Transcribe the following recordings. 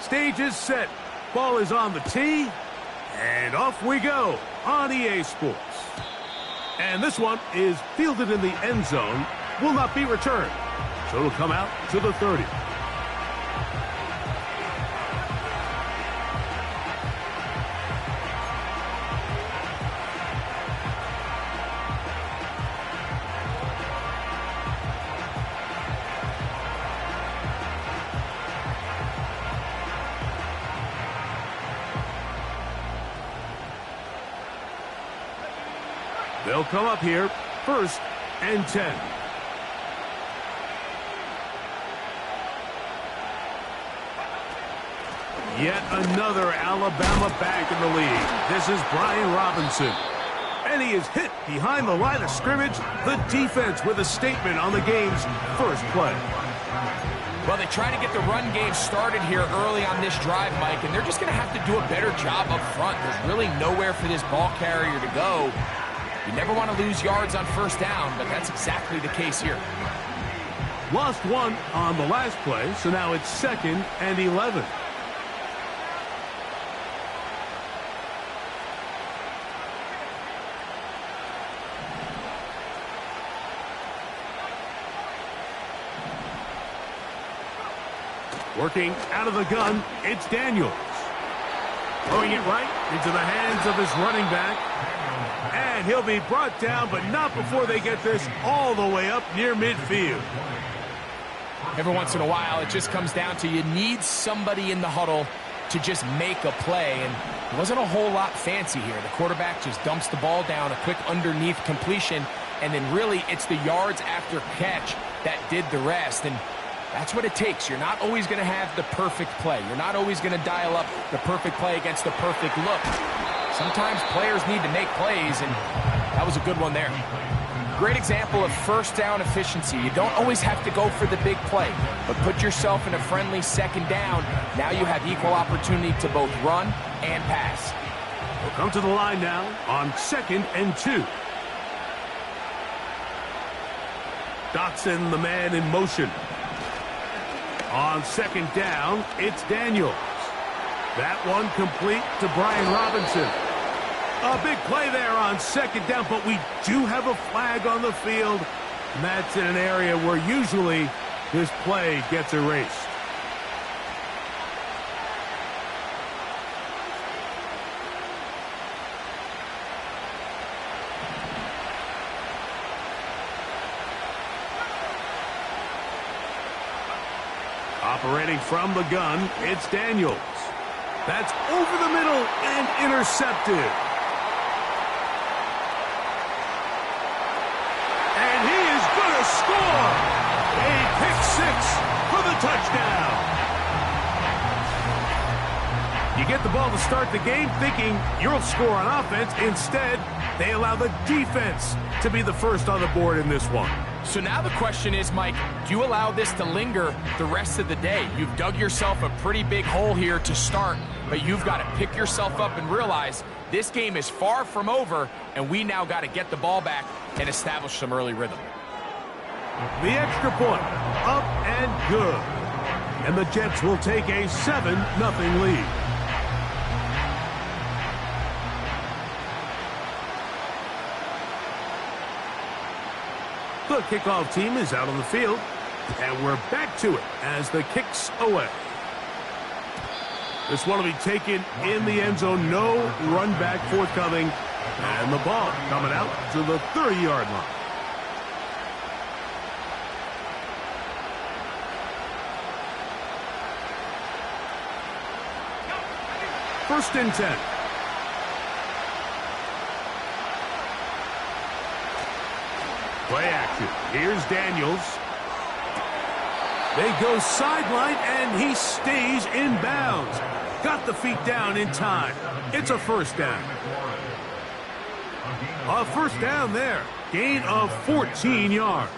Stage is set. Ball is on the tee. And off we go on EA Sports. And this one is fielded in the end zone. Will not be returned. So it'll come out to the 30. They'll come up here, 1st and 10. Yet another Alabama back in the lead. This is Brian Robinson. And he is hit behind the line of scrimmage. The defense with a statement on the game's first play. Well, they try to get the run game started here early on this drive, Mike, and they're just going to have to do a better job up front. There's really nowhere for this ball carrier to go. You never want to lose yards on 1st down, but that's exactly the case here. Lost one on the last play, so now it's 2nd and 11. Working out of the gun, it's Daniels. Throwing it right into the hands of his running back. And he'll be brought down, but not before they get this all the way up near midfield. Every once in a while, it just comes down to you need somebody in the huddle to just make a play. And it wasn't a whole lot fancy here. The quarterback just dumps the ball down, a quick underneath completion, and then really it's the yards after catch that did the rest. And that's what it takes. You're not always going to have the perfect play. You're not always going to dial up the perfect play against the perfect look. Sometimes players need to make plays, and that was a good one there. Great example of 1st down efficiency. You don't always have to go for the big play, but put yourself in a friendly 2nd down. Now you have equal opportunity to both run and pass. We'll come to the line now on 2nd and 2. Dotson, the man in motion. On 2nd down, it's Daniels. That one complete to Brian Robinson. A big play there on 2nd down, but we do have a flag on the field. And that's in an area where usually this play gets erased. Operating from the gun, it's Daniels. That's over the middle and intercepted. And he is going to score. A pick-6 for the touchdown. You get the ball to start the game thinking you'll score on offense. Instead, they allow the defense to be the first on the board in this one. So now the question is, Mike, do you allow this to linger the rest of the day? You've dug yourself a pretty big hole here to start, but you've got to pick yourself up and realize this game is far from over, and we now got to get the ball back and establish some early rhythm. The extra point, up and good. And the Jets will take a 7-0 lead. The kickoff team is out on the field, and we're back to it as the kick's away. This one will be taken in the end zone. No run back forthcoming, and the ball coming out to the 30-yard line. First and 10. Play action. Here's Daniels. They go sideline, and he stays in bounds. Got the feet down in time. It's a 1st down. A 1st down there. Gain of 14 yards.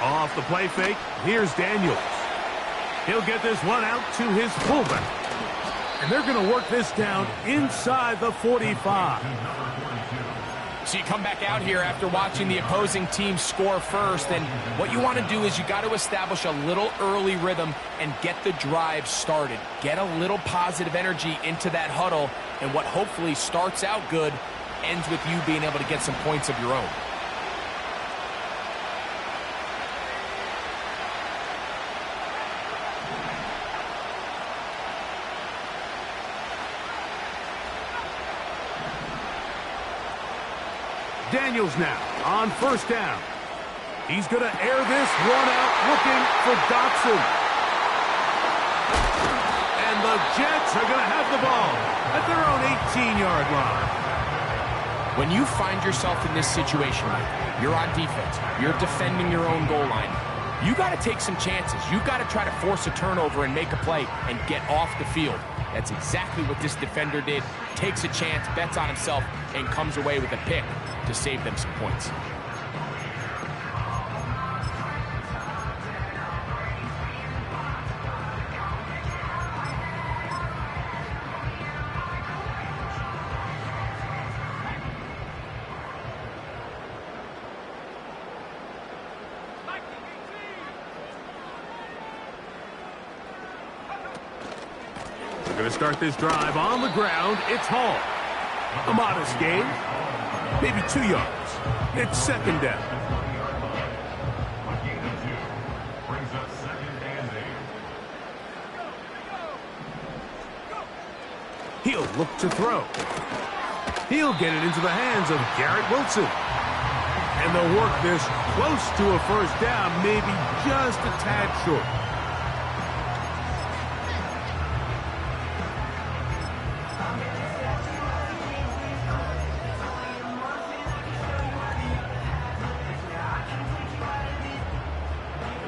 Off the play fake, here's Daniels. He'll get this one out to his fullback. And they're going to work this down inside the 45. So you come back out here after watching the opposing team score first, and what you want to do is you got to establish a little early rhythm and get the drive started. Get a little positive energy into that huddle, and what hopefully starts out good ends with you being able to get some points of your own. Daniels now on first down. He's going to air this one out looking for Dotson. And the Jets are going to have the ball at their own 18-yard line. When you find yourself in this situation, you're on defense, you're defending your own goal line, you got to take some chances. You got to try to force a turnover and make a play and get off the field. That's exactly what this defender did. Takes a chance, bets on himself, and comes away with a pick to save them some points. We're going to start this drive on the ground. It's Hall. A modest gain. Maybe 2 yards. It's second down. He'll look to throw. He'll get it into the hands of Garrett Wilson. And they'll work this close to a first down, maybe just a tad short.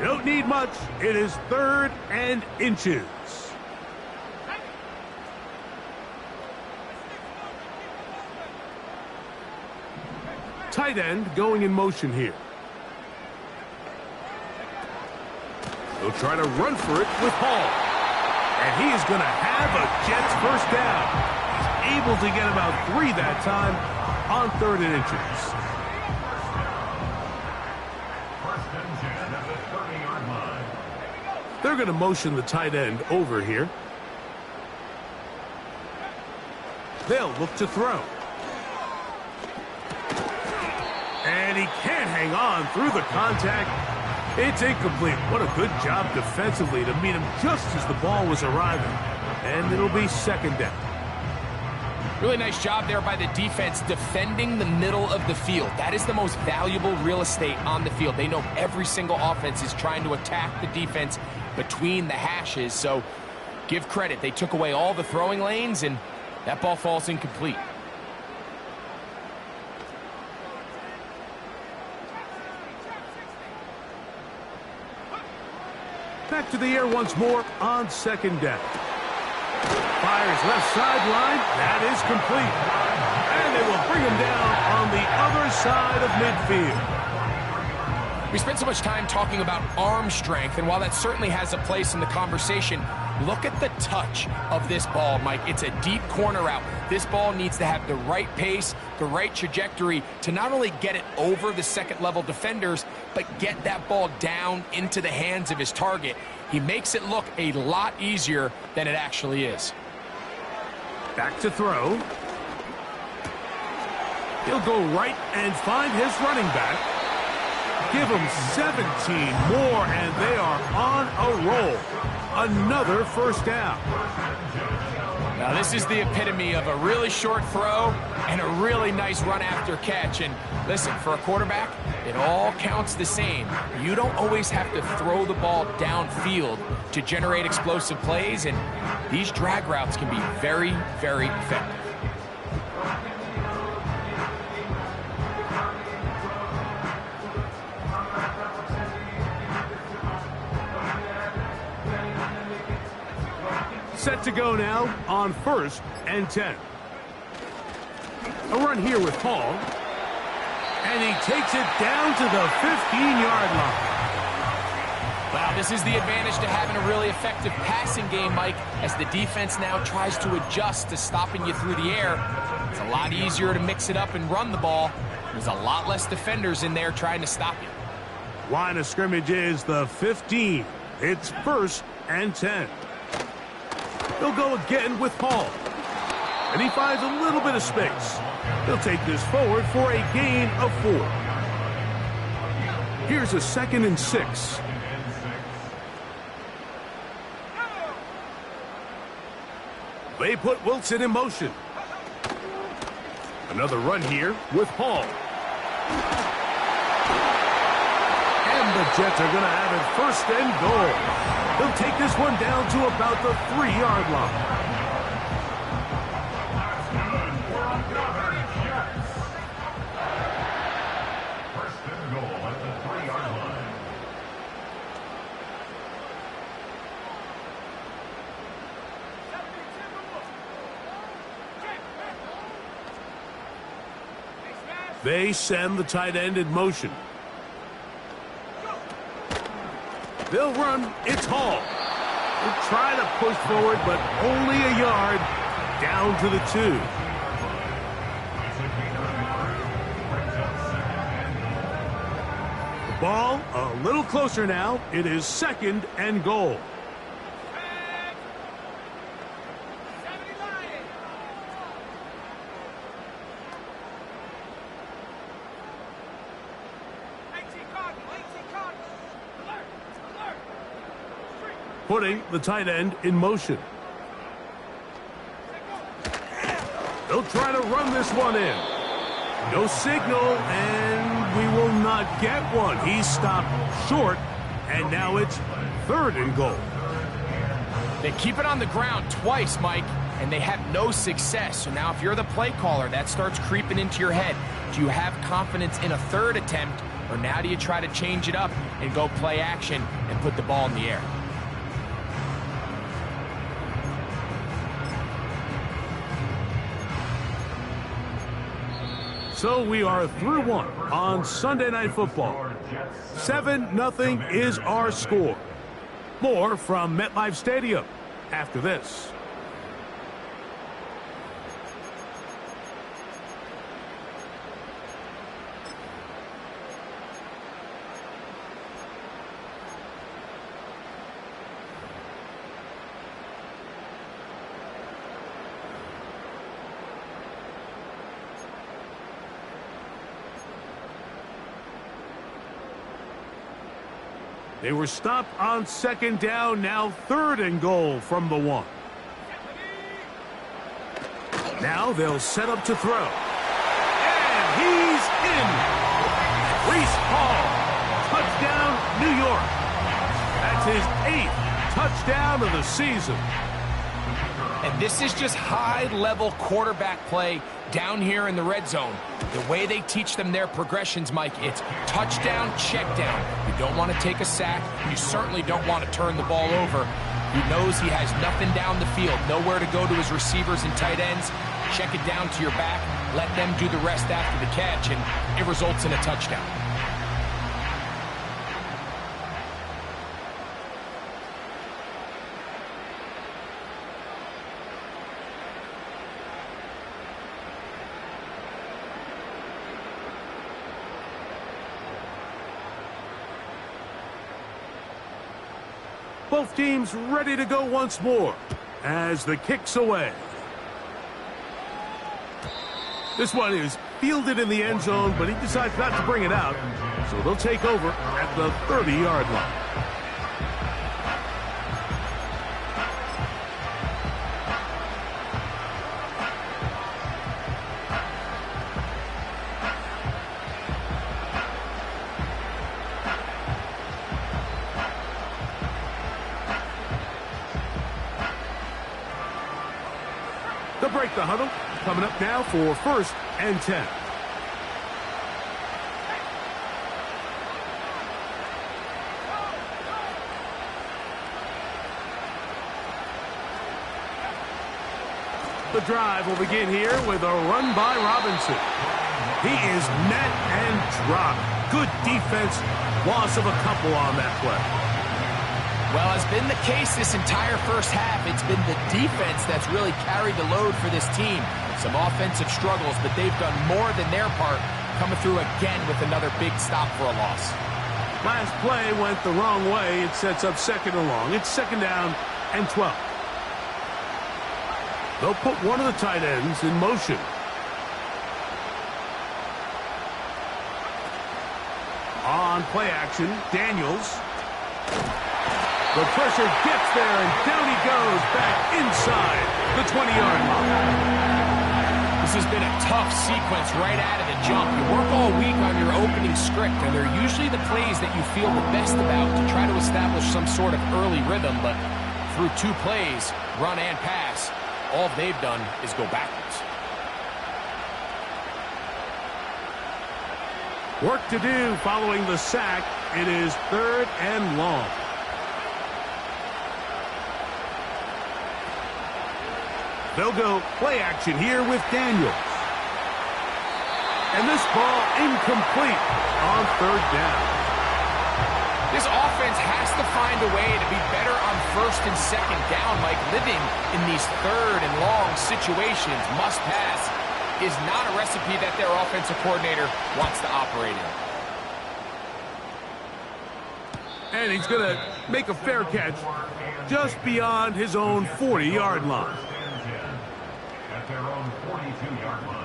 Don't need much. It is 3rd and inches. Tight end going in motion here. He'll try to run for it with Hall. And he is going to have a Jets first down. He's able to get about 3 that time on 3rd and inches. They're going to motion the tight end over here. They'll look to throw. And he can't hang on through the contact. It's incomplete. What a good job defensively to meet him just as the ball was arriving. And it'll be second down. Really nice job there by the defense defending the middle of the field. That is the most valuable real estate on the field. They know every single offense is trying to attack the defense between the hashes. So give credit. They took away all the throwing lanes, and that ball falls incomplete. Back to the air once more on second down. Fires left sideline. That is complete. And they will bring him down on the other side of midfield. We spent so much time talking about arm strength, and while that certainly has a place in the conversation, look at the touch of this ball, Mike. It's a deep corner route. This ball needs to have the right pace, the right trajectory to not only get it over the second-level defenders, but get that ball down into the hands of his target. He makes it look a lot easier than it actually is. Back to throw. He'll go right and find his running back. Give them 17 more, and they are on a roll. Another first down. Now, this is the epitome of a really short throw and a really nice run after catch. And listen, for a quarterback, it all counts the same. You don't always have to throw the ball downfield to generate explosive plays, and these drag routes can be very, very effective. Set to go now on 1st and 10. A run here with Hall. And he takes it down to the 15-yard line. Well, this is the advantage to having a really effective passing game, Mike, as the defense now tries to adjust to stopping you through the air. It's a lot easier to mix it up and run the ball. There's a lot less defenders in there trying to stop you. Line of scrimmage is the 15. It's 1st and 10. He'll go again with Hall. And he finds a little bit of space. He'll take this forward for a gain of 4. Here's a 2nd and 6. They put Wilson in motion. Another run here with Hall. And the Jets are going to have it 1st and goal. They'll take this one down to about the 3-yard line. They send the tight end in motion. They'll run. It's Hall. They'll try to push forward, but only a yard down to the 2. The ball a little closer now. It is 2nd and goal. Putting the tight end in motion. They'll try to run this one in. No signal, and we will not get one. He's stopped short, and now it's 3rd and goal. They keep it on the ground twice, Mike, and they have no success. So now if you're the play caller, that starts creeping into your head. Do you have confidence in a 3rd attempt, or now do you try to change it up and go play action and put the ball in the air? So we are through 1 on Sunday Night Football. 7-0 is our score. More from MetLife Stadium after this. They were stopped on 2nd down, now 3rd and goal from the 1. Now they'll set up to throw. And he's in. Breece Hall, touchdown, New York. That's his 8th touchdown of the season. And this is just high-level quarterback play down here in the red zone. The way they teach them their progressions, Mike, it's touchdown, check down. You don't want to take a sack. You certainly don't want to turn the ball over. He knows he has nothing down the field, nowhere to go to his receivers and tight ends. Check it down to your back. Let them do the rest after the catch, and it results in a touchdown. Both teams ready to go once more as the kick's away. This one is fielded in the end zone, but he decides not to bring it out, so they'll take over at the 30-yard line. They'll break the huddle. Coming up now for 1st and 10. The drive will begin here with a run by Robinson. He is met and dropped. Good defense. Loss of a couple on that play. Well, as been the case this entire first half, it's been the defense that's really carried the load for this team. Some offensive struggles, but they've done more than their part, coming through again with another big stop for a loss. Last play went the wrong way. It sets up second and long. It's second down and 12. They'll put one of the tight ends in motion. On play action, Daniels. The pressure gets there, and down he goes back inside the 20-yard line. This has been a tough sequence right out of the jump. You work all week on your opening script, and they're usually the plays that you feel the best about to try to establish some sort of early rhythm, but through 2 plays, run and pass, all they've done is go backwards. Work to do following the sack. It is third and long. They'll go play action here with Daniels. And this ball incomplete on third down. This offense has to find a way to be better on first and second down, like living in these third and long situations. Must pass is not a recipe that their offensive coordinator wants to operate in. And he's going to make a fair catch just beyond his own 40-yard line. At their own 42-yard line.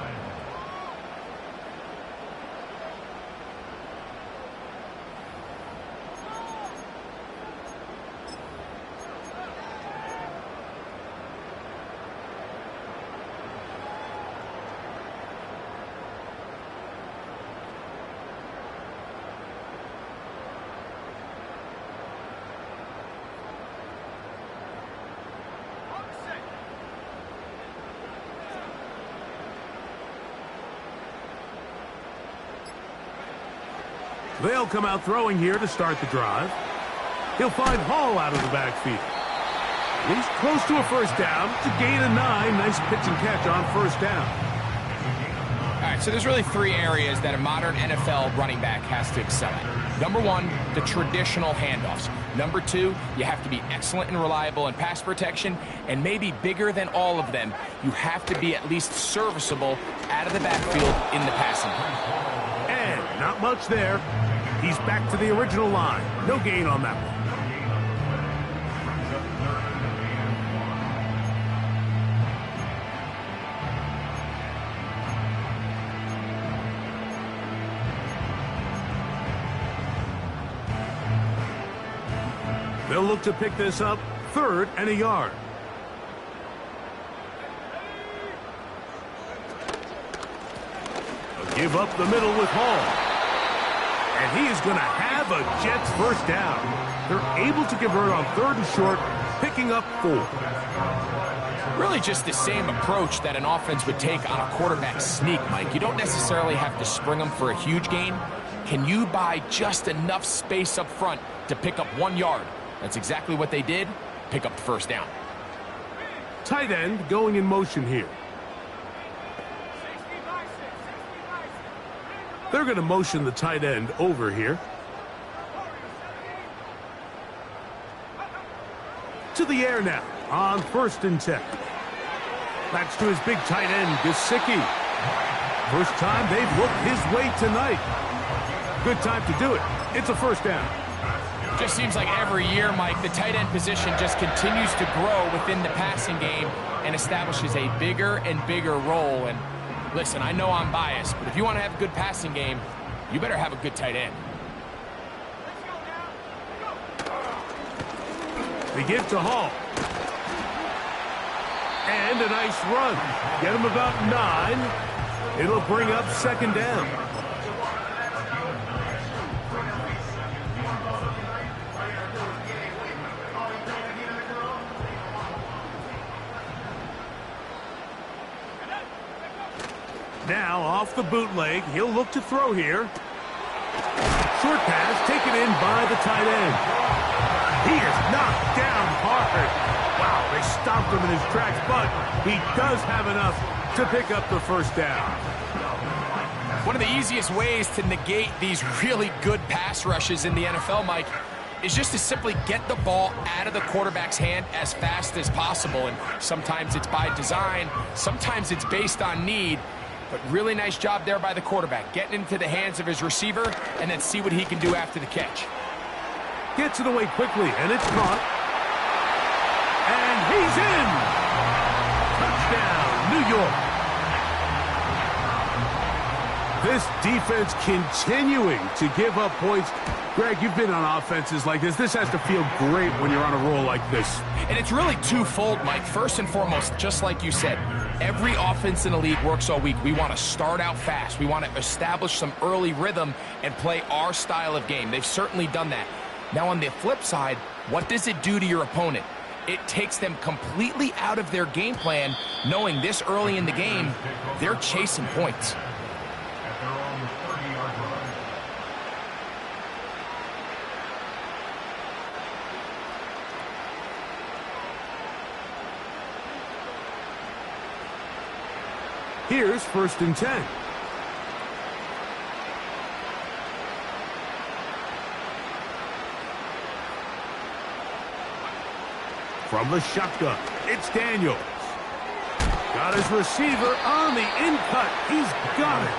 They'll come out throwing here to start the drive. He'll find Hall out of the backfield. He's close to a first down. It's a gain of 9. Nice pitch and catch on first down. All right, so there's really 3 areas that a modern NFL running back has to excel at. Number 1, the traditional handoffs. Number 2, you have to be excellent and reliable in pass protection. And maybe bigger than all of them, you have to be at least serviceable out of the backfield in the passing game. And not much there. He's back to the original line. No gain on that one. They'll look to pick this up, third and a yard. They'll give up the middle with Hall. And he is going to have a Jets first down. They're able to convert on third and short, picking up 4. Really just the same approach that an offense would take on a quarterback sneak, Mike. You don't necessarily have to spring them for a huge gain. Can you buy just enough space up front to pick up 1 yard? That's exactly what they did. Pick up the first down. Tight end going in motion here. They're going to motion the tight end over here. To the air now on first and 10. That's to his big tight end, Gesicki. First time they've looked his way tonight. Good time to do it. It's a first down. Just seems like every year, Mike, the tight end position just continues to grow within the passing game and establishes a bigger and bigger role. And listen, I know I'm biased, but if you want to have a good passing game, you better have a good tight end. They give to Hall. And a nice run. Get him about 9. It'll bring up second down. Now off the bootleg, he'll look to throw here. Short pass taken in by the tight end. He is knocked down hard. Wow, they stopped him in his tracks, but he does have enough to pick up the first down. One of the easiest ways to negate these really good pass rushes in the NFL, Mike, is just to simply get the ball out of the quarterback's hand as fast as possible. And sometimes it's by design, sometimes it's based on need. But really nice job there by the quarterback, getting into the hands of his receiver and then see what he can do after the catch. Gets it away quickly, and it's caught. And he's in! Touchdown, New York. This defense continuing to give up points. Greg, you've been on offenses like this. This has to feel great when you're on a roll like this. And it's really twofold, Mike. First and foremost, just like you said, every offense in the league works all week. We want to start out fast. We want to establish some early rhythm and play our style of game. They've certainly done that. Now, on the flip side, what does it do to your opponent? It takes them completely out of their game plan, knowing this early in the game, they're chasing points. At their own 30-yard line. Here's 1st and 10. From the shotgun, it's Daniels. Got his receiver on the in-cut. He's got it.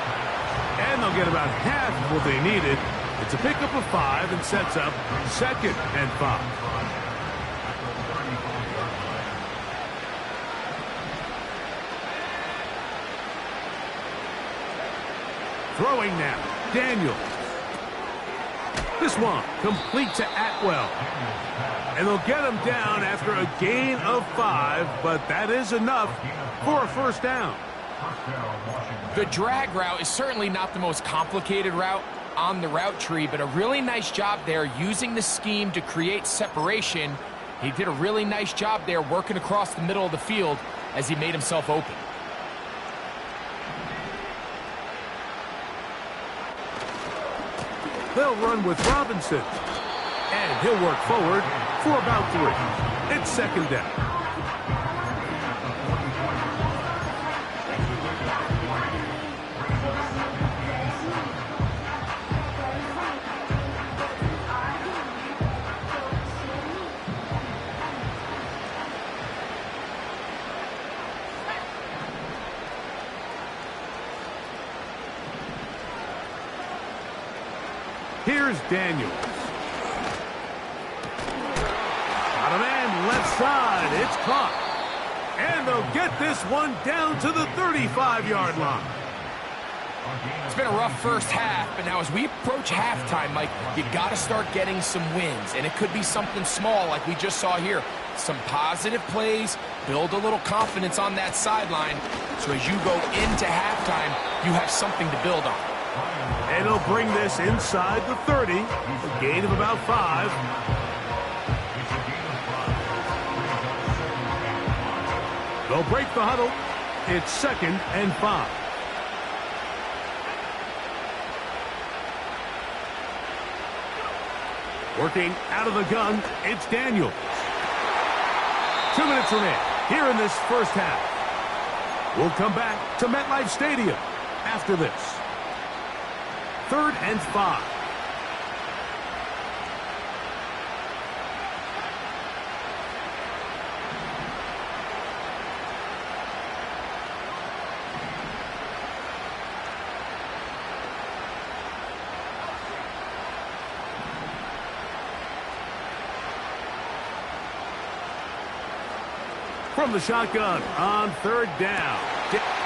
And they'll get about half of what they needed. It's a pickup of 5 and sets up 2nd and 5. Throwing now, Daniels. This one complete to Atwell. And they'll get him down after a gain of 5, but that is enough for a 1st down. The drag route is certainly not the most complicated route on the route tree, but a really nice job there using the scheme to create separation. He did a really nice job there working across the middle of the field as he made himself open. They'll run with Robinson. And he'll work forward for about 3. It's 2nd down. Here's Daniels. Got a man left side. It's caught. And they'll get this one down to the 35-yard line. It's been a rough first half, but now as we approach halftime, Mike, you got to start getting some wins. And it could be something small like we just saw here. Some positive plays, build a little confidence on that sideline. So as you go into halftime, you have something to build on. And he'll bring this inside the 30. A gain of about 5. They'll break the huddle. It's 2nd and 5. Working out of the gun, it's Daniels. 2 minutes remain here in this first half. We'll come back to MetLife Stadium after this. 3rd and 5. From the shotgun on 3rd down.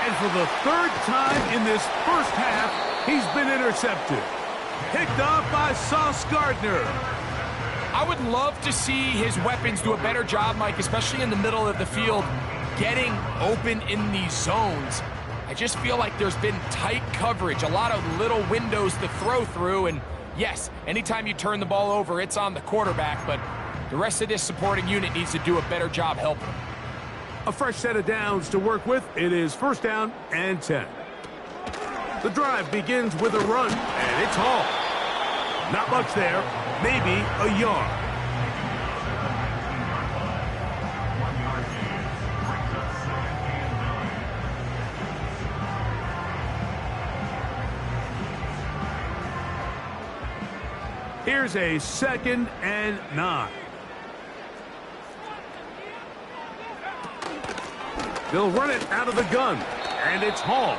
And for the 3rd time in this first half, he's been intercepted. Picked off by Sauce Gardner. I would love to see his weapons do a better job, Mike, especially in the middle of the field, getting open in these zones. I just feel like there's been tight coverage, a lot of little windows to throw through, and yes, anytime you turn the ball over, it's on the quarterback, but the rest of this supporting unit needs to do a better job helping him. A fresh set of downs to work with. It is 1st down and 10. The drive begins with a run, and it's hauled. Not much there, maybe a yard. Here's a 2nd and 9. They'll run it out of the gun, and it's Hall.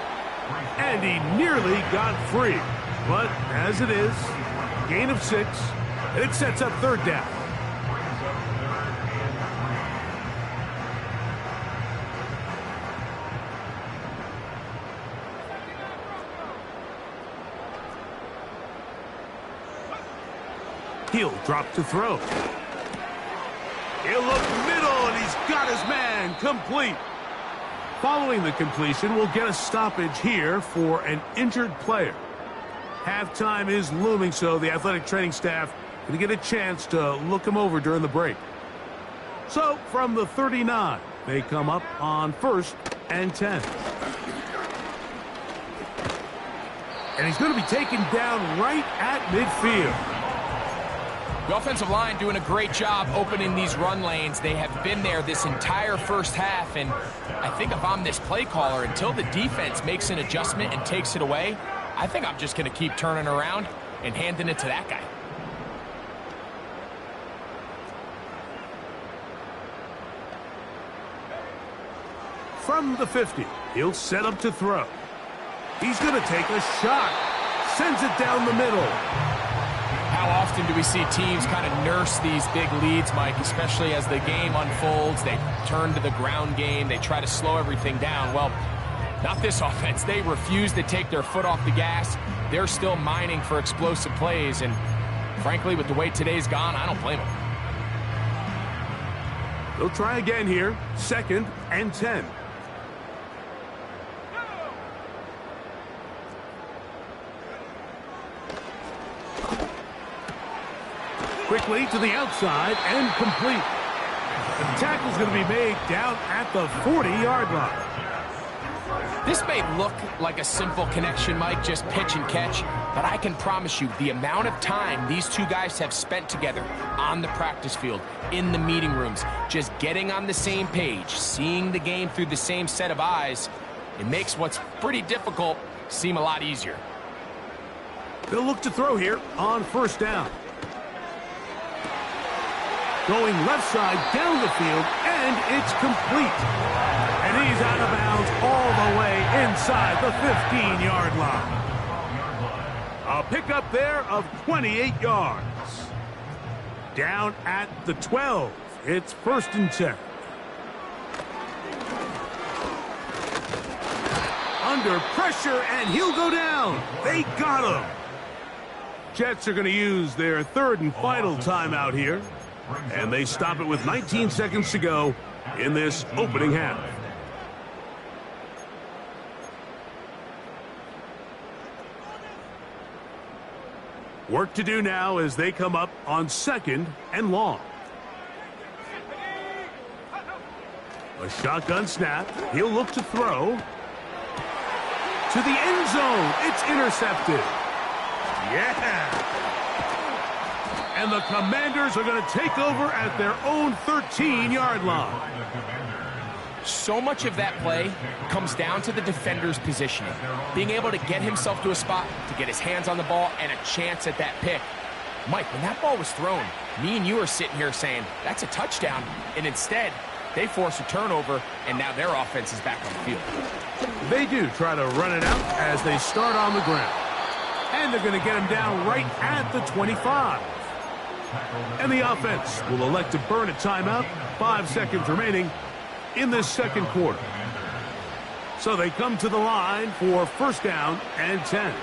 And he nearly got free. But as it is, gain of 6, and it sets up 3rd down. He'll drop to throw. He'll look middle, and he's got his man complete. Following the completion, we'll get a stoppage here for an injured player. Halftime is looming, so the athletic training staff going to get a chance to look him over during the break. So, from the 39, they come up on 1st and 10. And he's going to be taken down right at midfield. The offensive line doing a great job opening these run lanes. They have been there this entire first half, and I think if I'm this play caller, until the defense makes an adjustment and takes it away, I think I'm just going to keep turning around and handing it to that guy. From the 50, he'll set up to throw. He's going to take a shot. Sends it down the middle. How often do we see teams kind of nurse these big leads, Mike, especially as the game unfolds? They turn to the ground game. They try to slow everything down. Well, not this offense. They refuse to take their foot off the gas. They're still mining for explosive plays, and frankly, with the way today's gone, I don't blame them. They'll try again here. 2nd and 10. Quickly to the outside and complete. The tackle's going to be made down at the 40-yard line. This may look like a simple connection, Mike, just pitch and catch, but I can promise you the amount of time these two guys have spent together on the practice field, in the meeting rooms, just getting on the same page, seeing the game through the same set of eyes, it makes what's pretty difficult seem a lot easier. They'll look to throw here on 1st down. Going left side down the field, and it's complete. And he's out of bounds all the way inside the 15-yard line. A pickup there of 28 yards. Down at the 12. It's 1st and 10. Under pressure, and he'll go down. They got him. Jets are going to use their 3rd and final timeout here. And they stop it with 19 seconds to go in this opening half. Work to do now as they come up on 2nd and long. A shotgun snap. He'll look to throw. To the end zone. It's intercepted. Yeah. And the Commanders are going to take over at their own 13-yard line. So much of that play comes down to the defender's positioning, being able to get himself to a spot, to get his hands on the ball, and a chance at that pick. Mike, when that ball was thrown, me and you are sitting here saying, that's a touchdown, and instead, they force a turnover, and now their offense is back on the field. They do try to run it out as they start on the ground. And they're going to get him down right at the 25. And the offense will elect to burn a timeout. 5 seconds remaining in this 2nd quarter. So they come to the line for 1st down and 10.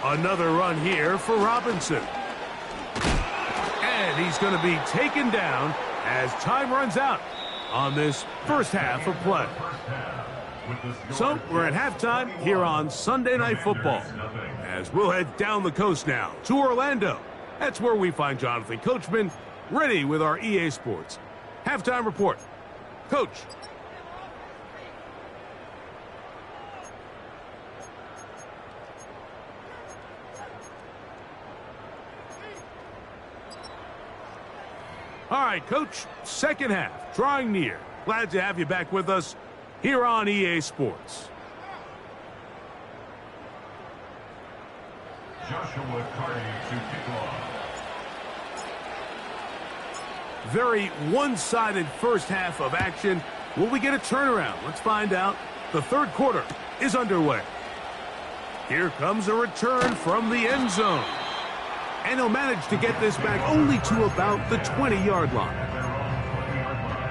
Another run here for Robinson. And he's going to be taken down as time runs out on this first half of play. So we're at halftime here on Sunday Night Football, as we'll head down the coast now to Orlando. That's where we find Jonathan Coachman ready with our EA Sports halftime report. Coach. right, Coach, second half, drawing near. Glad to have you back with us here on EA Sports. Joshua Carty to kick off. Very one-sided first half of action. Will we get a turnaround? Let's find out. The third quarter is underway. Here comes a return from the end zone. And he'll manage to get this back only to about the 20-yard line. At their own 20-yard line.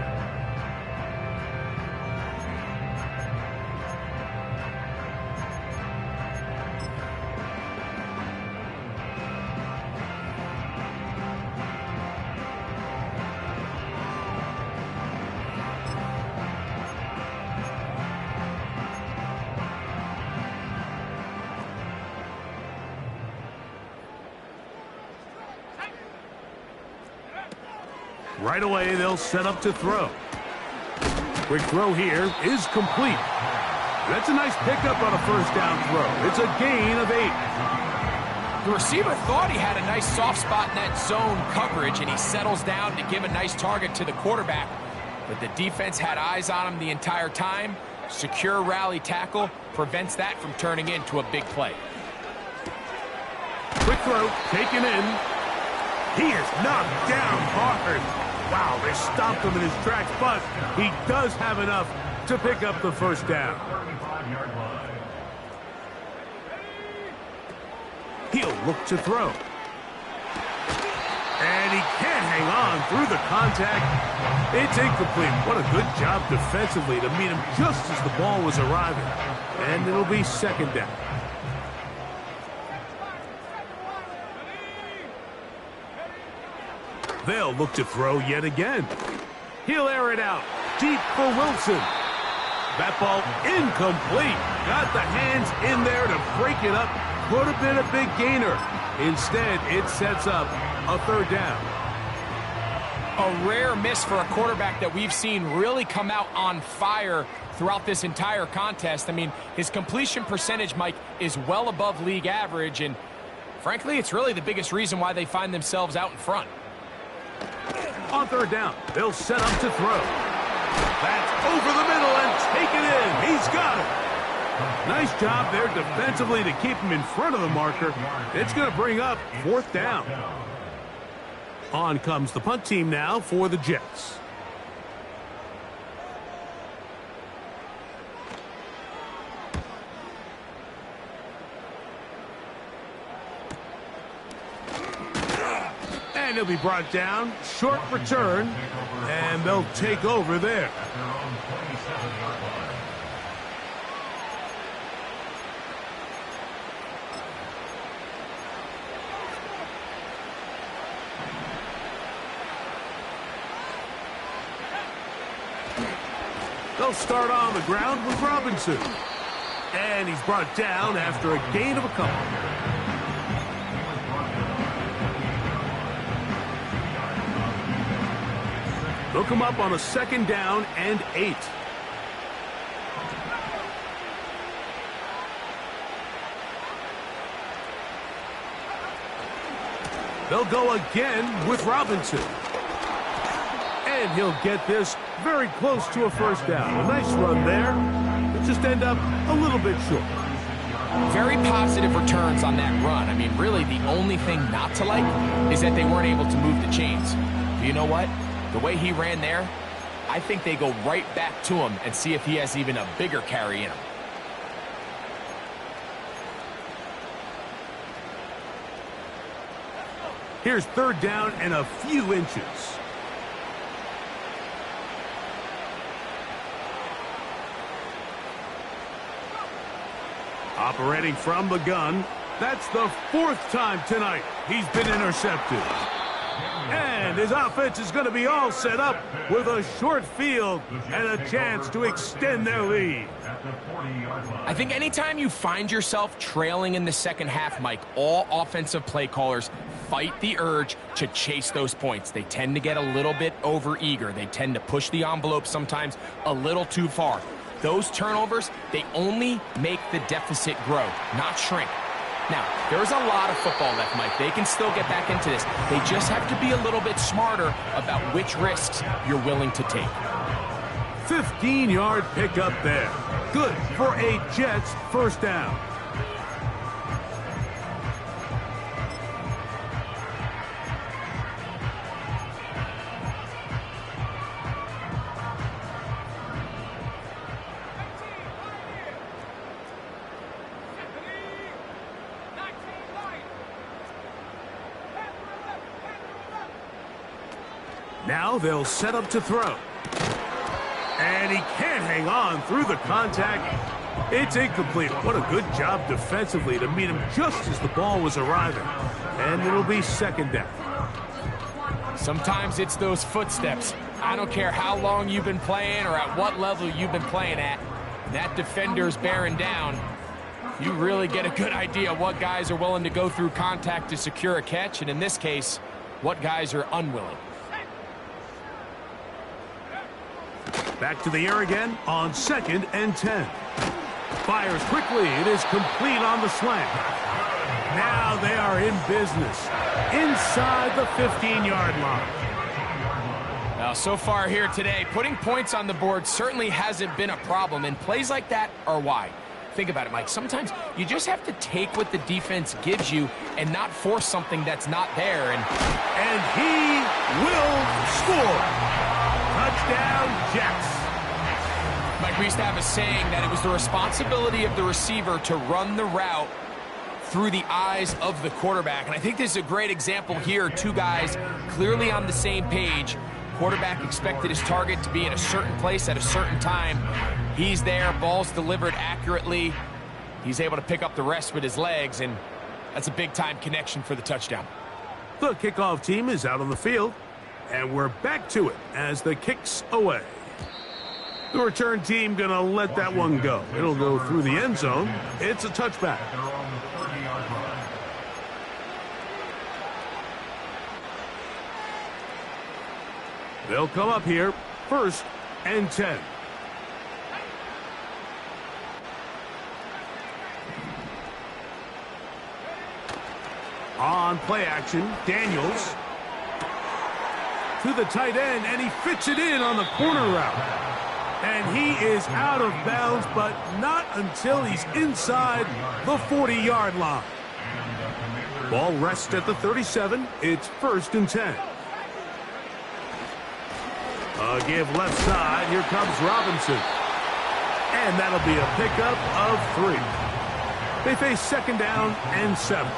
Right away, they'll set up to throw. Quick throw here is complete. That's a nice pickup on a first down throw. It's a gain of 8. The receiver thought he had a nice soft spot in that zone coverage, and he settles down to give a nice target to the quarterback. But the defense had eyes on him the entire time. Secure rally tackle prevents that from turning into a big play. Quick throw, taken in. He is knocked down hard. Wow, they stopped him in his tracks, but he does have enough to pick up the first down. 35-yard line. He'll look to throw. And he can't hang on through the contact. It's incomplete. What a good job defensively to meet him just as the ball was arriving. And it'll be second down. They'll look to throw yet again. He'll air it out deep for Wilson. That ball incomplete. Got the hands in there to break it up. Could have been a big gainer. Instead, it sets up a third down. A rare miss for a quarterback that we've seen really come out on fire throughout this entire contest. I mean, his completion percentage, Mike, is well above league average, and frankly, it's really the biggest reason why they find themselves out in front. On third down, they'll set up to throw. That's over the middle and taken in. He's got it. Nice job there defensively to keep him in front of the marker. It's going to bring up fourth down. On comes the punt team now for the Jets. And he'll be brought down. Short return. And they'll take over there. At their own 27-yard line. They'll start on the ground with Robinson. And he's brought down after a gain of a couple. They'll come up on a second down and 8. They'll go again with Robinson. And he'll get this very close to a first down. A nice run there. It'll just end up a little bit short. Very positive returns on that run. I mean, really, the only thing not to like is that they weren't able to move the chains. But you know what? The way he ran there, I think they go right back to him and see if he has even a bigger carry in him. Here's third down and a few inches. Operating from the gun. That's the fourth time tonight he's been intercepted. And his offense is going to be all set up with a short field and a chance to extend their lead. At the 40-yard line. I think anytime you find yourself trailing in the second half, Mike, all offensive play callers fight the urge to chase those points. They tend to get a little bit overeager. They tend to push the envelope sometimes a little too far. Those turnovers, they only make the deficit grow, not shrink. Now, there's a lot of football left, Mike. They can still get back into this. They just have to be a little bit smarter about which risks you're willing to take. 15-yard pickup there. Good for a Jets first down. Now they'll set up to throw. And he can't hang on through the contact. It's incomplete. What a good job defensively to meet him just as the ball was arriving. And it'll be second down. Sometimes it's those footsteps. I don't care how long you've been playing or at what level you've been playing at. That defender's bearing down. You really get a good idea of what guys are willing to go through contact to secure a catch, and in this case, what guys are unwilling. Back to the air again on 2nd and 10. Fires quickly. It is complete on the slant. Now they are in business inside the 15-yard line. Now, so far here today, putting points on the board certainly hasn't been a problem, and plays like that are why. Think about it, Mike. Sometimes you just have to take what the defense gives you and not force something that's not there. And he will score. Touchdown, Jets. Mike, we used to have a saying that it was the responsibility of the receiver to run the route through the eyes of the quarterback. And I think this is a great example here. Two guys clearly on the same page. Quarterback expected his target to be in a certain place at a certain time. He's there, ball's delivered accurately. He's able to pick up the rest with his legs, and that's a big-time connection for the touchdown. The kickoff team is out on the field, and we're back to it as the kick's away. The return team going to let that one go. It'll go through the end zone. It's a touchback. They'll come up here, 1st and 10. On play action, Daniels to the tight end, and he fits it in on the corner route. And he is out of bounds, but not until he's inside the 40-yard line. Ball rests at the 37. It's 1st and 10. A give left side. Here comes Robinson. And that'll be a pickup of 3. They face 2nd down and 7.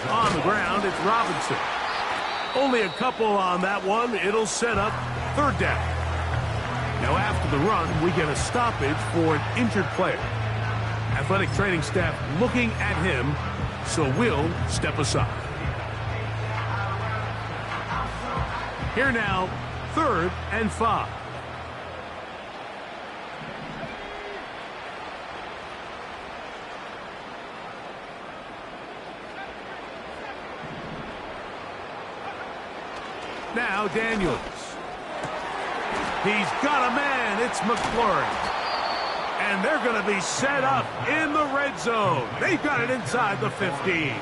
On the ground, it's Robinson. Only a couple on that one. It'll set up 3rd down. Now after the run, we get a stoppage for an injured player. Athletic training staff looking at him, so we'll step aside. Here now, 3rd and 5. Now Daniels. He's got a man. It's McLaurin. And they're going to be set up in the red zone. They've got it inside the 15.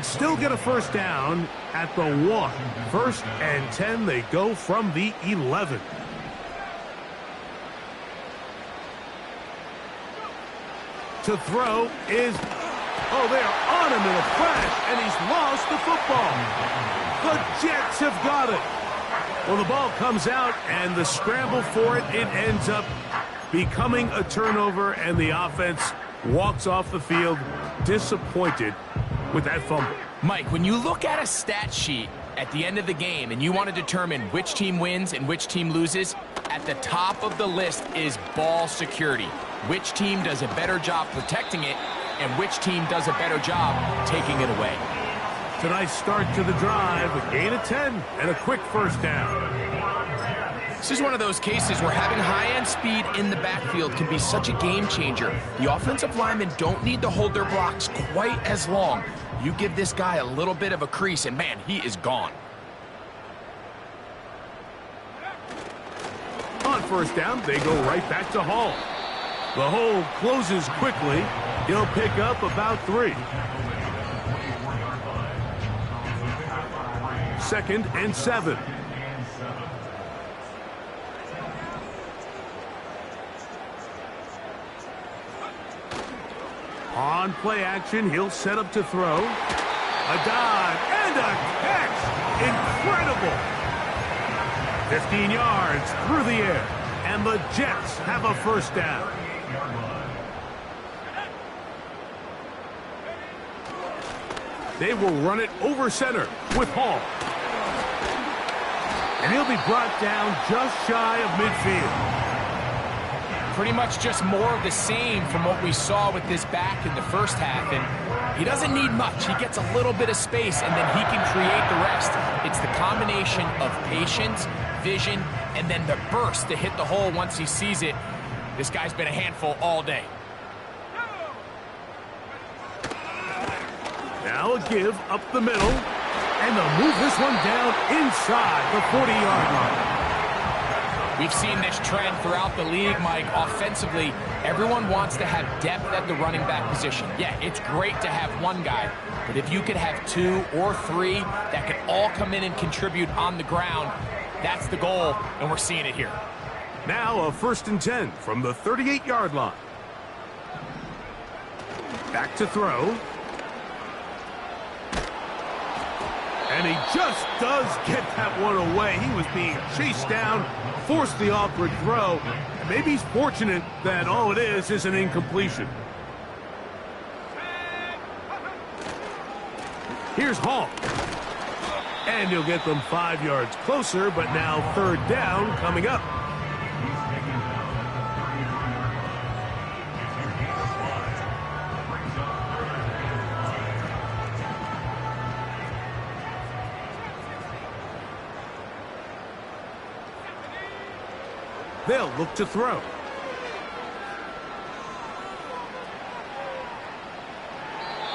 Still get a 1st down at the 1. 1st and 10. They go from the 11. To throw is... Oh, they are on him in a crash, and he's lost the football. The Jets have got it. Well, the ball comes out, and the scramble for it, it ends up becoming a turnover, and the offense walks off the field disappointed with that fumble. Mike, when you look at a stat sheet at the end of the game and you want to determine which team wins and which team loses, at the top of the list is ball security. Which team does a better job protecting it, and which team does a better job taking it away. It's a nice start to the drive, a gain of 10, and a quick 1st down. This is one of those cases where having high-end speed in the backfield can be such a game changer. The offensive linemen don't need to hold their blocks quite as long. You give this guy a little bit of a crease, and man, he is gone. On first down, they go right back to Hall. The hole closes quickly. He'll pick up about 3. 2nd and 7. On play action, he'll set up to throw. A dive and a catch. Incredible. 15 yards through the air. And the Jets have a first down. They will run it over center with Hall. And he'll be brought down just shy of midfield. Pretty much just more of the same from what we saw with this back in the first half. And he doesn't need much. He gets a little bit of space, and then he can create the rest. It's the combination of patience, vision, and then the burst to hit the hole once he sees it. This guy's been a handful all day. Now a give up the middle, and they'll move this one down inside the 40-yard line. We've seen this trend throughout the league, Mike. Offensively, everyone wants to have depth at the running back position. Yeah, it's great to have one guy, but if you could have 2 or 3 that can all come in and contribute on the ground, that's the goal, and we're seeing it here. Now a 1st and 10 from the 38-yard line. Back to throw. And he just does get that one away. He was being chased down, forced the awkward throw. And maybe he's fortunate that all it is an incompletion. Here's Hall. And he'll get them 5 yards closer, but now 3rd down coming up. They'll look to throw.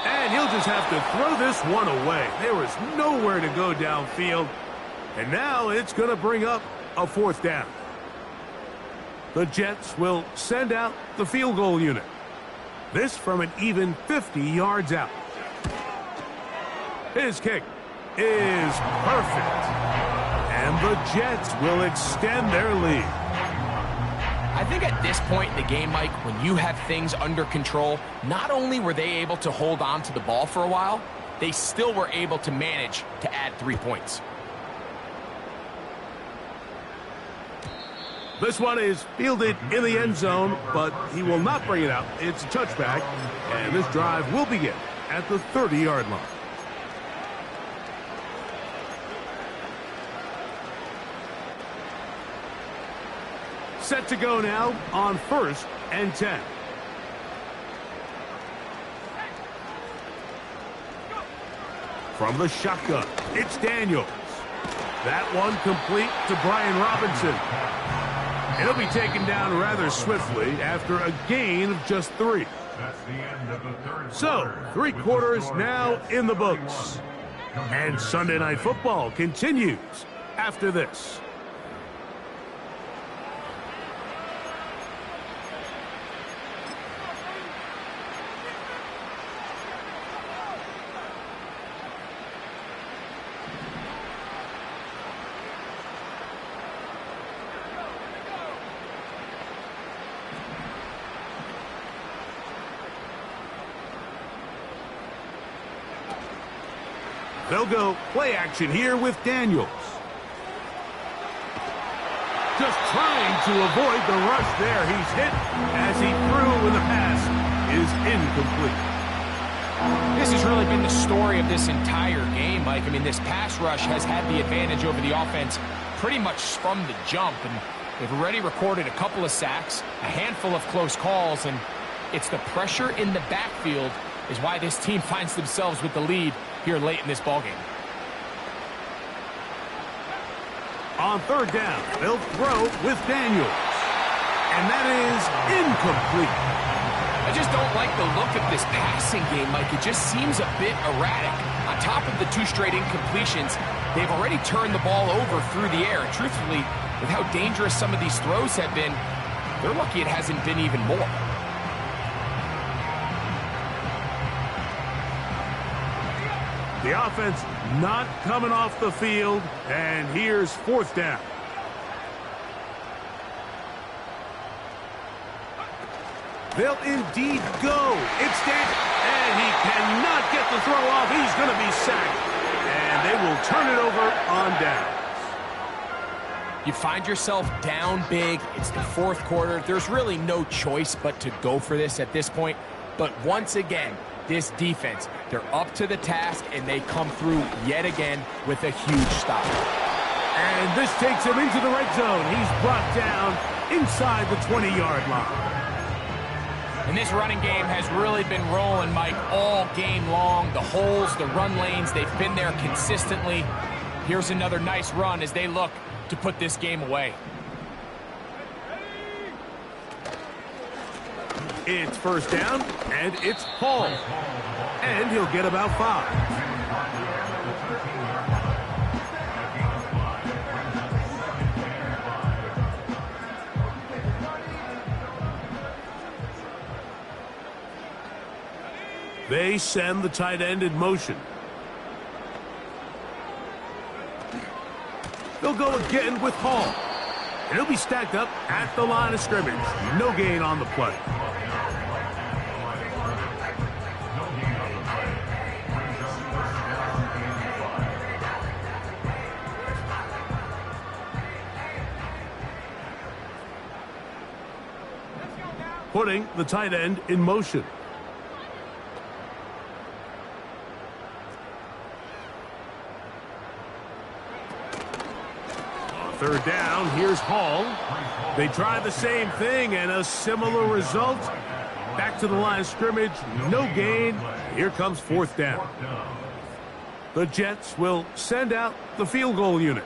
And he'll just have to throw this one away. There was nowhere to go downfield. And now it's going to bring up a 4th down. The Jets will send out the field goal unit. This from an even 50 yards out. His kick is perfect. And the Jets will extend their lead. I think at this point in the game, Mike, when you have things under control, not only were they able to hold on to the ball for a while, they still were able to manage to add 3 points. This one is fielded in the end zone, but he will not bring it out. It's a touchback, and this drive will begin at the 30-yard line. Set to go now on 1st and 10. From the shotgun, it's Daniels. That one complete to Brian Robinson. It'll be taken down rather swiftly after a gain of just 3. So, 3 quarters now in the books. And Sunday Night Football continues after this. They'll go play action here with Daniels. Just trying to avoid the rush there. He's hit as he threw when the pass is incomplete. This has really been the story of this entire game, Mike. I mean, this pass rush has had the advantage over the offense pretty much from the jump. And they've already recorded a couple of sacks, a handful of close calls, and it's the pressure in the backfield is why this team finds themselves with the lead here late in this ballgame. On 3rd down, they'll throw with Daniels. And that is incomplete. I just don't like the look of this passing game, Mike. It just seems a bit erratic. On top of the 2 straight incompletions, they've already turned the ball over through the air. And truthfully, with how dangerous some of these throws have been, they're lucky it hasn't been even more. The offense not coming off the field, and here's 4th down. They'll indeed go. It's dead, and he cannot get the throw off. He's going to be sacked, and they will turn it over on downs. You find yourself down big. It's the 4th quarter. There's really no choice but to go for this at this point. But once again, this defense, they're up to the task, and they come through yet again with a huge stop. And this takes him into the red zone. He's brought down inside the 20-yard line. And this running game has really been rolling, Mike, all game long. The holes, the run lanes, they've been there consistently. Here's another nice run as they look to put this game away. It's 1st down, and it's Hall. And he'll get about 5. They send the tight end in motion. They'll go again with Hall. And he'll be stacked up at the line of scrimmage. No gain on the play. Putting the tight end in motion. Third down, here's Hall. They try the same thing and a similar result. Back to the line of scrimmage, no gain. Here comes 4th down. The Jets will send out the field goal unit.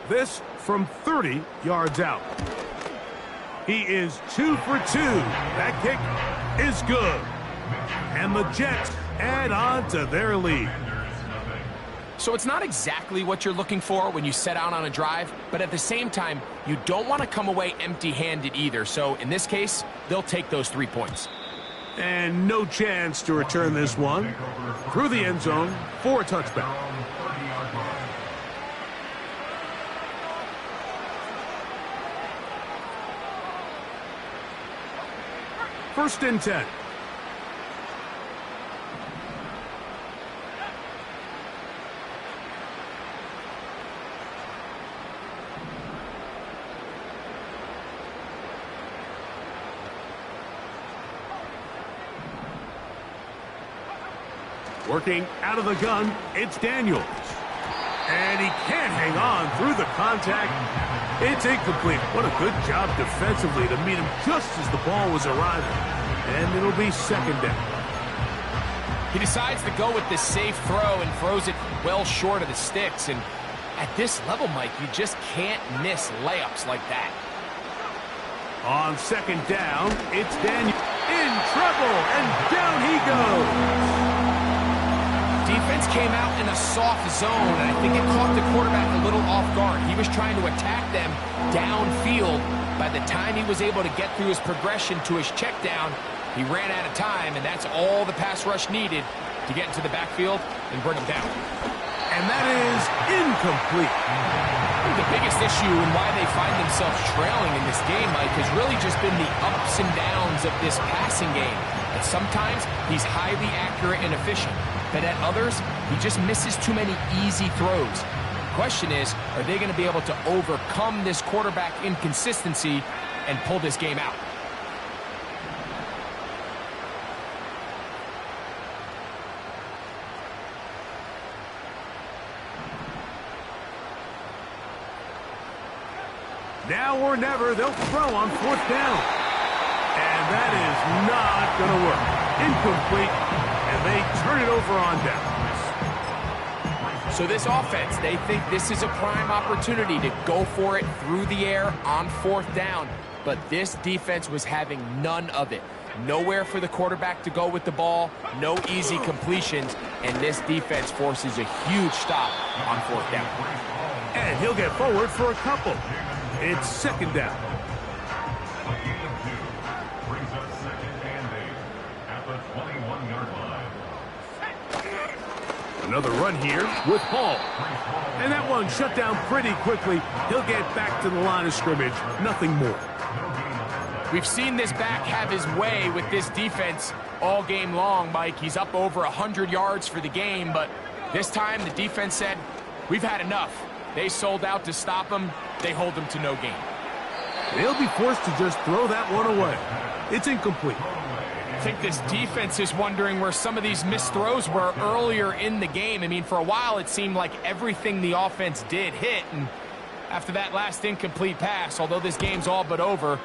This from 30 yards out. He is 2 for 2. That kick is good. And the Jets add on to their lead. So it's not exactly what you're looking for when you set out on a drive, but at the same time, you don't want to come away empty-handed either. So in this case, they'll take those 3 points. And no chance to return this one through the end zone for a touchback. First and 10. Working out of the gun, it's Daniels. And he can't hang on through the contact. It's incomplete. What a good job defensively to meet him just as the ball was arriving. And it'll be 2nd down. He decides to go with this safe throw and throws it well short of the sticks. And at this level, Mike, you just can't miss layups like that. On 2nd down, it's Daniels in trouble, and down he goes. Defense came out in a soft zone, and I think it caught the quarterback a little off guard. He was trying to attack them downfield. By the time he was able to get through his progression to his check down, he ran out of time, and that's all the pass rush needed to get into the backfield and bring him down. And that is incomplete. The biggest issue and why they find themselves trailing in this game, Mike, has really just been the ups and downs of this passing game. And sometimes he's highly accurate and efficient, but at others, he just misses too many easy throws. The question is, are they going to be able to overcome this quarterback inconsistency and pull this game out? Now or never, they'll throw on 4th down. And that is not going to work. Incomplete, and they turn it over on downs. So this offense, they think this is a prime opportunity to go for it through the air on 4th down. But this defense was having none of it. Nowhere for the quarterback to go with the ball, no easy completions, and this defense forces a huge stop on 4th down. And he'll get forward for a couple. It's 2nd down. A gain of 2 brings up 2nd and 8 at the 21-yard line. Another run here with Hall. And that one shut down pretty quickly. He'll get back to the line of scrimmage. Nothing more. We've seen this back have his way with this defense all game long, Mike. He's up over 100 yards for the game, but this time the defense said, we've had enough. They sold out to stop him. They hold him to no gain. They'll be forced to just throw that one away. It's incomplete. I think this defense is wondering where some of these missed throws were earlier in the game. I mean, for a while it seemed like everything the offense did hit, and after that last incomplete pass, although this game's all but over,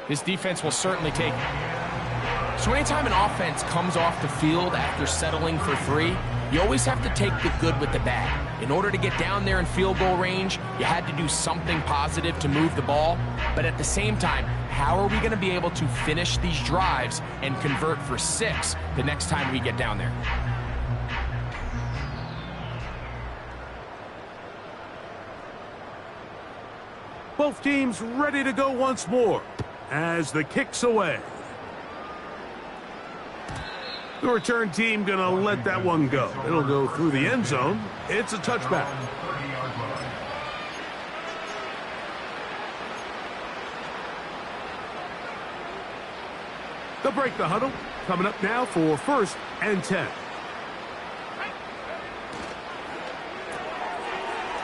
this defense will certainly take it. So anytime an offense comes off the field after settling for 3, you always have to take the good with the bad. In order to get down there in field goal range, you had to do something positive to move the ball. But at the same time, how are we going to be able to finish these drives and convert for 6 the next time we get down there? Both teams ready to go once more as the kick's away. The return team going to let that one go. It'll go through the end zone. It's a touchback. They'll break the huddle. Coming up now for 1st and 10.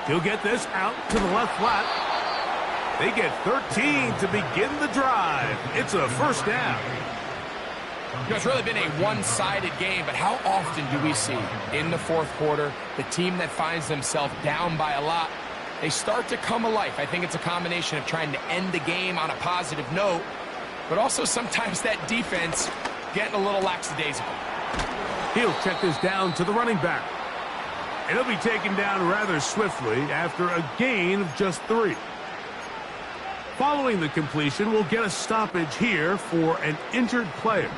He'll get this out to the left flat. They get 13 to begin the drive. It's a 1st down. You know, it's really been a one-sided game, but how often do we see in the 4th quarter the team that finds themselves down by a lot, they start to come alive? I think it's a combination of trying to end the game on a positive note, but also sometimes that defense getting a little lackadaisical. He'll check this down to the running back. And he'll be taken down rather swiftly after a gain of just 3. Following the completion, we'll get a stoppage here for an injured player.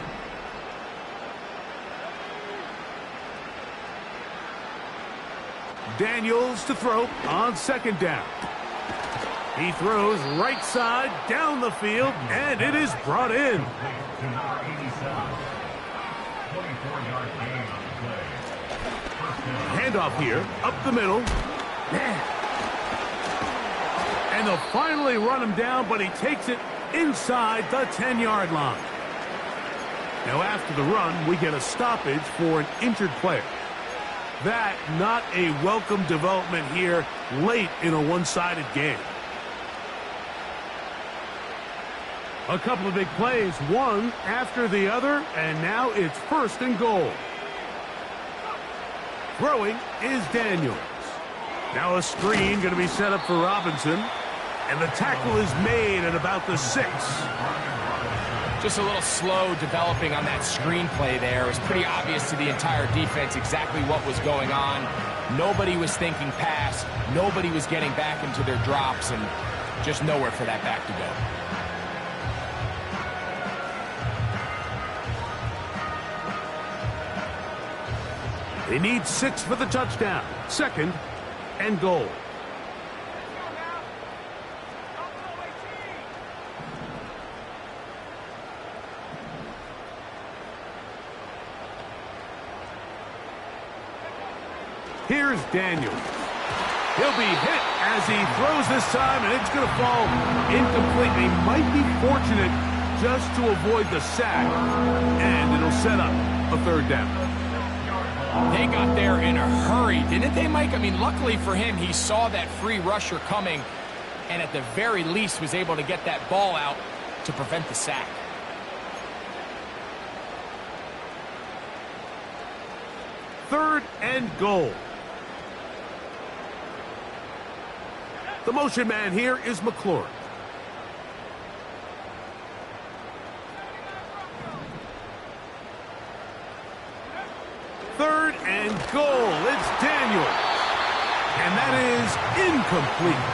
Daniels to throw on 2nd down. He throws right side down the field, and it is brought in. To number 87. 24-yard gain on the play. First down. Handoff here, up the middle. And they'll finally run him down, but he takes it inside the 10-yard line. Now after the run, we get a stoppage for an injured player. That not a welcome development here late in a one-sided game. A couple of big plays, one after the other, and now it's 1st and goal. Throwing is Daniels. Now a screen going to be set up for Robinson, and the tackle is made at about the 6. Just a little slow developing on that screen play there. It was pretty obvious to the entire defense exactly what was going on. Nobody was thinking pass. Nobody was getting back into their drops, and just nowhere for that back to go. They need 6 for the touchdown. 2nd and goal. Here's Daniels. He'll be hit as he throws this time, and it's going to fall incomplete. He might be fortunate just to avoid the sack, and it'll set up a 3rd down. They got there in a hurry, didn't they, Mike? I mean, luckily for him, he saw that free rusher coming, and at the very least was able to get that ball out to prevent the sack. Third and goal. The motion man here is McLaurin. Third and goal. It's Daniels. And that is incomplete.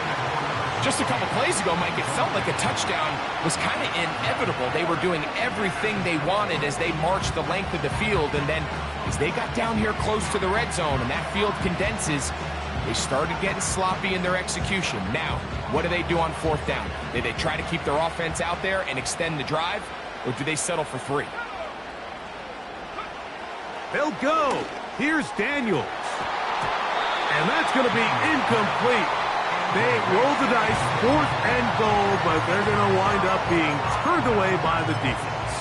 Just a couple plays ago, Mike, it felt like a touchdown was kind of inevitable. They were doing everything they wanted as they marched the length of the field, and then as they got down here close to the red zone and that field condenses, they started getting sloppy in their execution. Now, what do they do on fourth down? Do they try to keep their offense out there and extend the drive, or do they settle for 3? They'll go. Here's Daniels. And that's going to be incomplete. They roll the dice, 4th and goal, but they're going to wind up being turned away by the defense.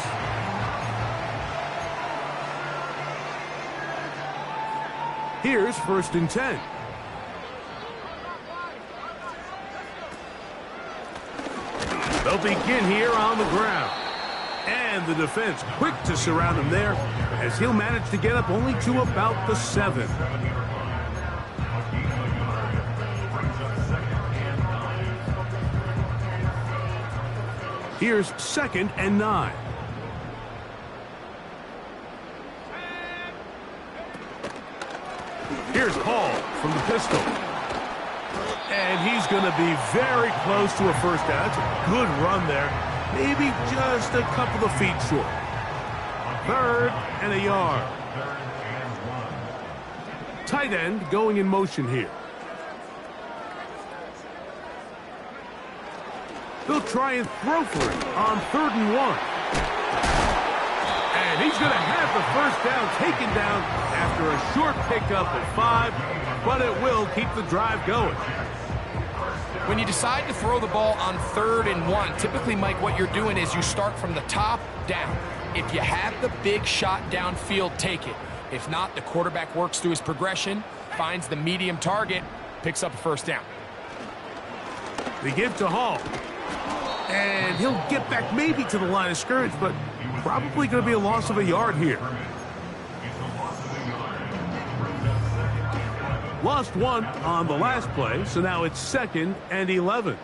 Here's 1st and 10. They'll begin here on the ground. And the defense quick to surround him there as he'll manage to get up only to about the 7. Here's 2nd and 9. Here's Hall from the pistol. And he's going to be very close to a first down. That's a good run there. Maybe just a couple of feet short. 3rd and a yard. Tight end going in motion here. They'll try and throw for it on 3rd and 1. And he's going to have the first down taken down after a short pickup at 5, but it will keep the drive going. When you decide to throw the ball on 3rd and 1, typically, Mike, what you're doing is you start from the top down. If you have the big shot downfield, take it. If not, the quarterback works through his progression, finds the medium target, picks up a first down. They give to Hall. And he'll get back maybe to the line of scrimmage, but probably going to be a loss of a yard here. Lost 1 on the last play, so now it's 2nd and 11.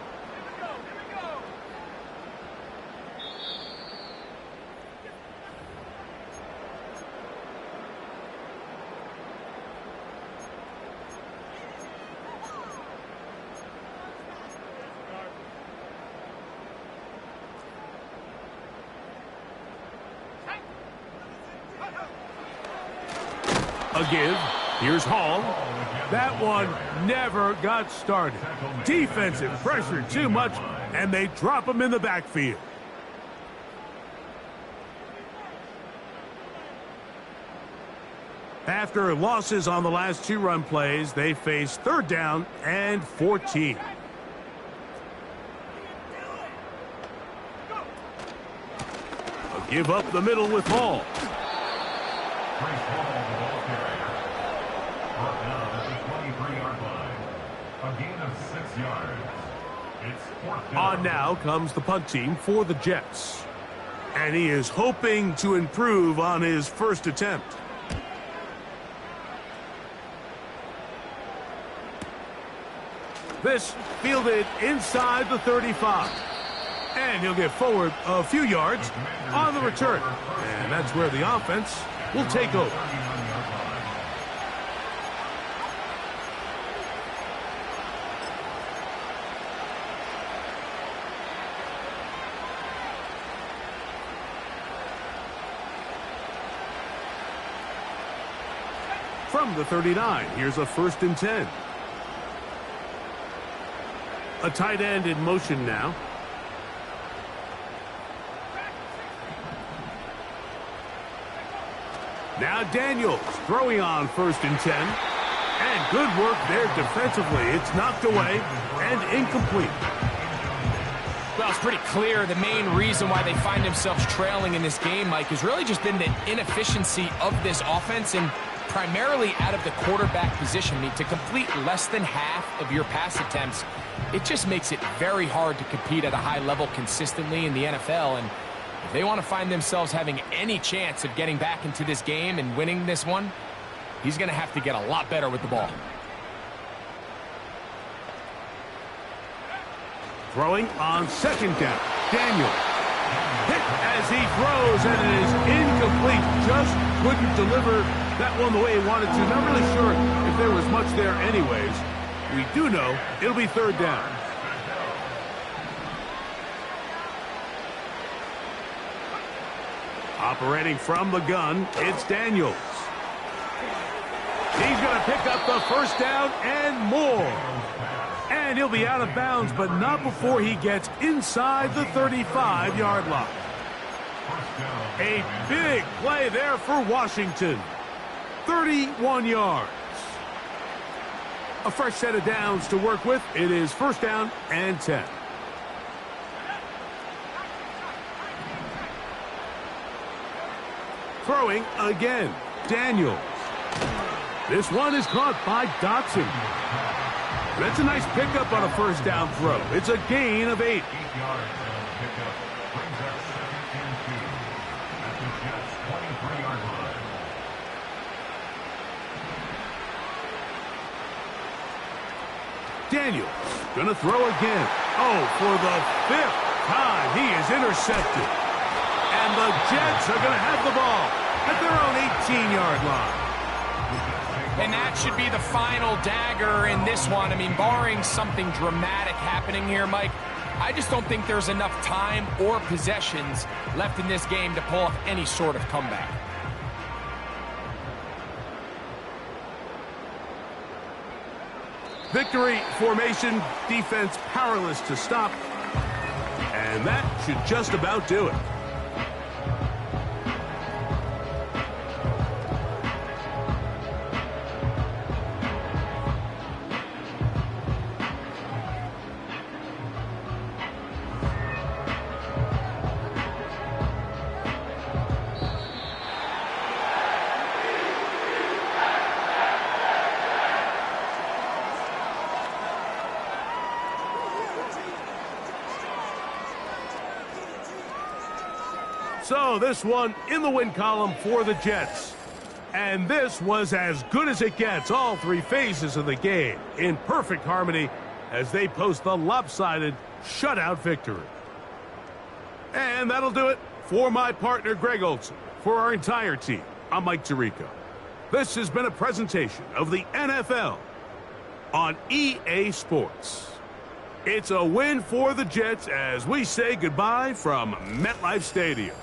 A give. Here's Hall. That one never got started. Defensive pressure too much, and they drop him in the backfield. After losses on the last 2 run plays, they face 3rd down and 14. A give up the middle with Hall. On now comes the punt team for the Jets. And he is hoping to improve on his first attempt. This fielded inside the 35. And he'll get forward a few yards on the return. And that's where the offense will take over. From the 39, here's a 1st and 10. A tight end in motion now. Now Daniels throwing on 1st and 10. And good work there defensively. It's knocked away and incomplete. Well, it's pretty clear the main reason why they find themselves trailing in this game, Mike, has really just been the inefficiency of this offense and primarily out of the quarterback position. I mean, to complete less than half of your pass attempts, it just makes it very hard to compete at a high level consistently in the NFL. And if they want to find themselves having any chance of getting back into this game and winning this one, he's going to have to get a lot better with the ball. Throwing on 2nd down. Daniel hit as he throws, and it is incomplete. Just couldn't deliver that one the way he wanted to. Not really sure if there was much there anyways. We do know it'll be 3rd down. Operating from the gun, it's Daniels. He's going to pick up the first down and more. And he'll be out of bounds, but not before he gets inside the 35-yard line. A big play there for Washington. 31 yards. A fresh set of downs to work with. It is first down and 10. Throwing again, Daniels. This one is caught by Dotson. That's a nice pickup on a first down throw. It's a gain of 8. 8 yards on pickup. Brings up second and 2 at the Jets' 23-yard line. Daniels gonna throw again. Oh, for the 5th time, he is intercepted. And the Jets are gonna have the ball at their own 18-yard line. And that should be the final dagger in this one. I mean, barring something dramatic happening here, Mike, I just don't think there's enough time or possessions left in this game to pull off any sort of comeback. Victory formation, defense powerless to stop. And that should just about do it. So this one in the win column for the Jets. And this was as good as it gets. All 3 phases of the game in perfect harmony as they post the lopsided shutout victory. And that'll do it for my partner Greg Olson. For our entire team, I'm Mike Tirico. This has been a presentation of the NFL on EA Sports. It's a win for the Jets as we say goodbye from MetLife Stadium.